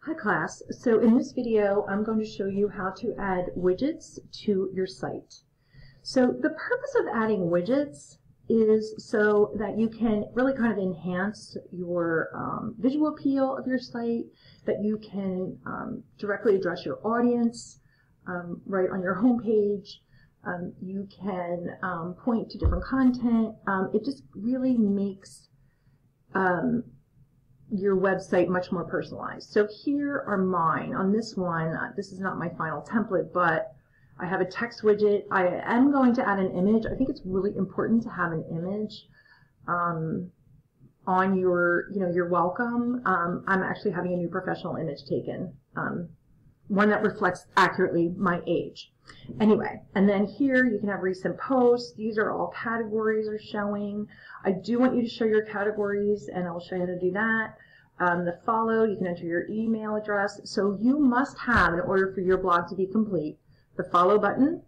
Hi class, so in this video I'm going to show you how to add widgets to your site. So the purpose of adding widgets is so that you can really kind of enhance your visual appeal of your site, that you can directly address your audience right on your homepage. You can point to different content. It just really makes your website much more personalized. So here are mine. On this one, this is not my final template, but I have a text widget. I am going to add an image. I think it's really important to have an image on your, your welcome. I'm actually having a new professional image taken, one that reflects accurately my age. Anyway, and then here you can have recent posts. These are all categories are showing. I do want you to show your categories, and I'll show you how to do that. The follow, you can enter your email address. So you must have, in order for your blog to be complete, the follow button.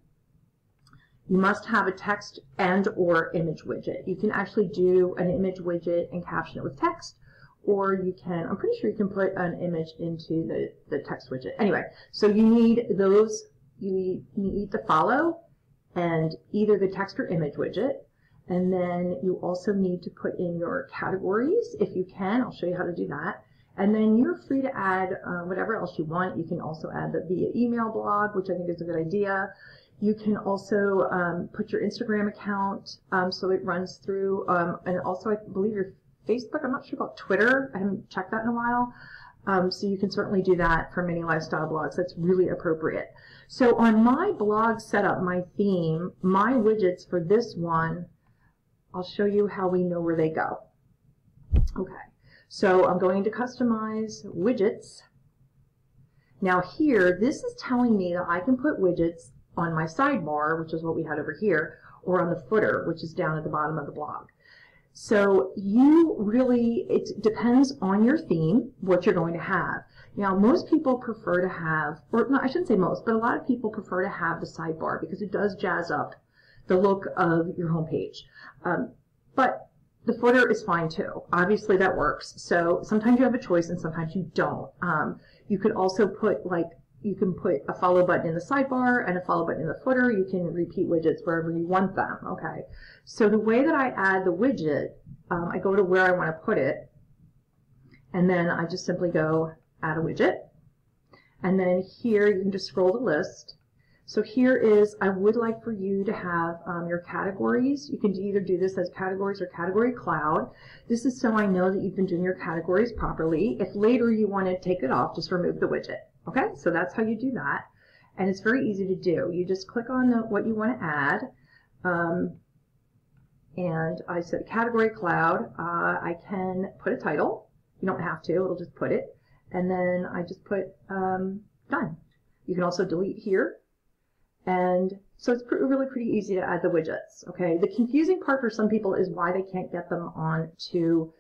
You must have a text and or image widget. You can actually do an image widget and caption it with text, or you can, I'm pretty sure you can put an image into the text widget. Anyway, so you need those. You need the follow and either the text or image widget. And then you also need to put in your categories if you can. I'll show you how to do that. And then you're free to add whatever else you want. You can also add the via email blog, which I think is a good idea. You can also put your Instagram account so it runs through. And also I believe your Facebook. I'm not sure about Twitter. I haven't checked that in a while. So you can certainly do that for many lifestyle blogs. That's really appropriate. So on my blog setup, my theme, my widgets for this one, I'll show you how we know where they go. Okay, so I'm going to customize widgets. Now here, this is telling me that I can put widgets on my sidebar, which is what we had over here, or on the footer, which is down at the bottom of the blog. So you really, it depends on your theme, what you're going to have. Now, most people prefer to have, or no, I shouldn't say most, but a lot of people prefer to have the sidebar because it does jazz up the look of your homepage. But the footer is fine too. Obviously that works. So sometimes you have a choice and sometimes you don't. You could also put you can put a follow button in the sidebar and a follow button in the footer. You can repeat widgets wherever you want them. Okay. So the way that I add the widget, I go to where I want to put it, and then I just simply go add a widget. And then here you can just scroll the list. So here is, I would like for you to have your categories. You can either do this as categories or category cloud. This is so I know that you've been doing your categories properly. If later you want to take it off, just remove the widget. Okay, so that's how you do that. And it's very easy to do. You just click on what you want to add. And I said category cloud. I can put a title. You don't have to, it'll just put it. And then I just put done. You can also delete here. And so it's really pretty easy to add the widgets. Okay, the confusing part for some people is why they can't get them onto,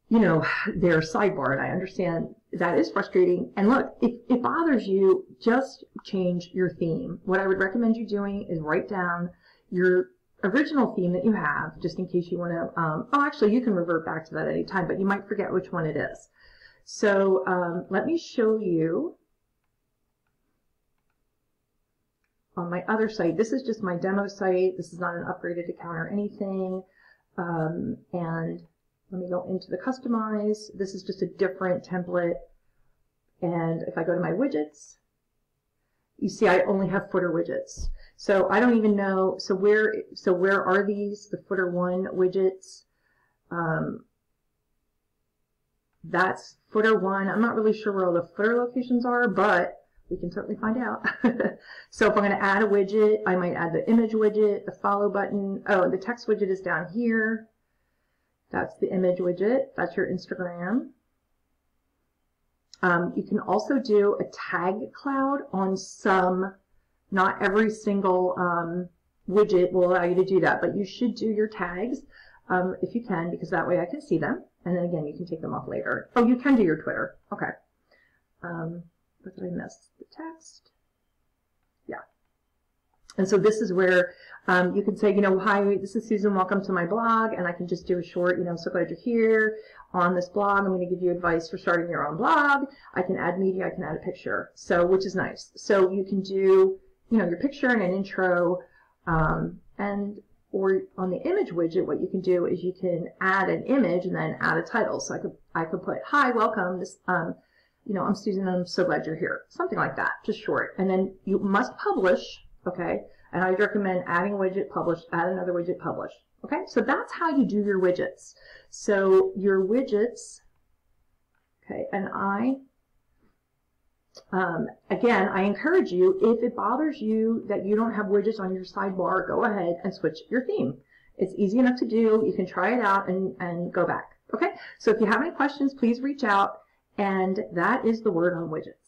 their sidebar. And I understand that is frustrating. And look, if it bothers you, just change your theme. What I would recommend you doing is write down your original theme that you have, just in case you want to, actually you can revert back to that at any time, but you might forget which one it is. So let me show you on my other site. This is just my demo site. This is not an upgraded account or anything. And let me go into the customize. This is just a different template. And if I go to my widgets, you see I only have footer widgets. So I don't even know, so where are these, the footer 1 widgets? That's footer 1. I'm not really sure where all the footer locations are, but we can certainly find out. So if I'm going to add a widget, I might add the image widget, the follow button. Oh, the text widget is down here. That's the image widget. That's your Instagram. You can also do a tag cloud on some. Not every single widget will allow you to do that, but you should do your tags if you can, because that way I can see them. And then again, you can take them off later. Oh, you can do your Twitter. Okay. What did I miss? The text? Yeah. And so this is where you can say, hi, this is Susan, welcome to my blog, and I can just do a short, so glad you're here. on this blog. I'm going to give you advice for starting your own blog. I can add media, I can add a picture, so which is nice. So you can do, you know, your picture and an intro, or on the image widget, what you can do is you can add an image and then add a title. So I could put, hi, welcome, this, you know, I'm Susan, I'm so glad you're here. Something like that, just short. And then you must publish, okay? And I'd recommend adding a widget, publish, add another widget, publish. Okay, so that's how you do your widgets. So your widgets, okay, and again, I encourage you, if it bothers you that you don't have widgets on your sidebar, go ahead and switch your theme. It's easy enough to do. You can try it out and go back. Okay, so if you have any questions, please reach out. And that is the word on widgets.